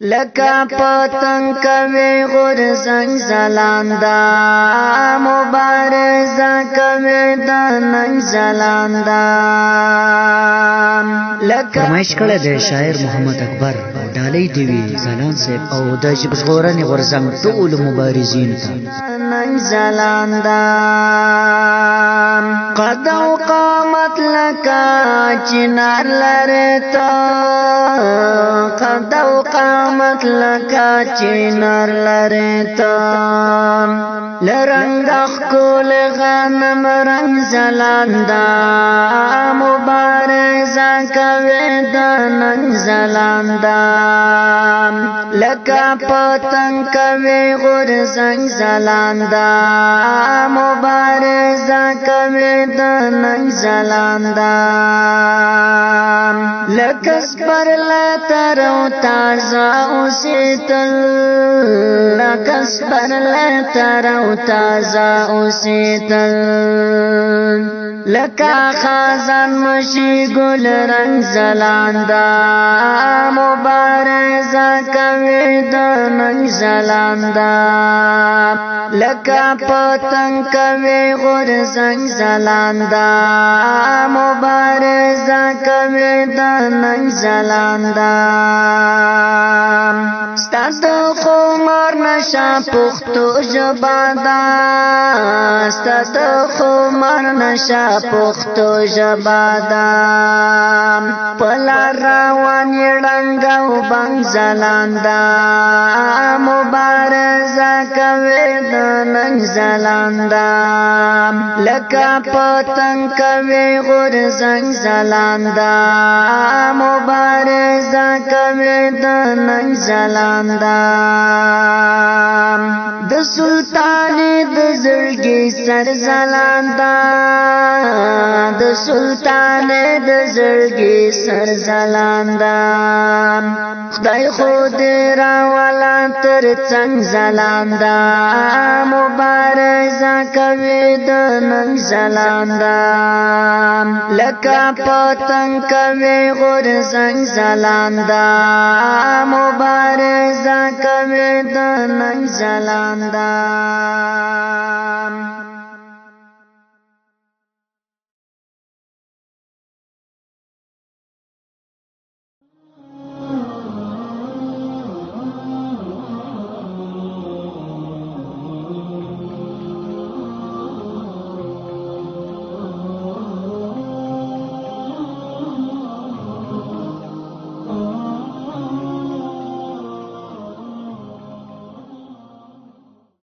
لکا پتنگ کوي غرزنگ زلاندا مبارزه کوي د ننګ زلاندا فرمایش کړی دی شاعر محمد اکبر ډالۍ دی وی زلان صاحب او د ژغورنې غرزنګ ټول مبارزین ته ننګ زلاندا قد او قامت لکا چنار لرتا قد او قامت لکا چنار لرتا لرنگ اخکول غنم رنگ زلاندا مبارزه کوي د ننګ زلاندا لکا پتنگ کوي غرزنګ زلاندا مبارزه کوي د ننګ زلاندا لکس پر لتر او تازه اوسېتل لکس پر لتر او تازه اوسېتل لکا خازن مشی گل رنگ زلاندا مبارزه کوي د ننګ زلاندا لکا پتنگ کوي غرزنګ زلاندا مبارزه کوي د ننګ زلاندا ستاسو خمار نشا پختو ژبادا ستاسو خمار نشا پختو ژبادا پلا روان یړنګ او بنګ زلاندا مبارزه کوي د ننګ زلاندا لکا پتنگ کوي غرزنګ زلاندا مبارزه کوي د ننګ زلاندا د سلطان د زړګي سر زلاندا د سلطان د زړګي سر زلاندا خدای خود را والا تر څنګ زلاندا مبارزه کوي د ننګ زلاندا لکا پتنگ کوي غرزنګ زلاندا مبارزه کوي د ننګ زلاندا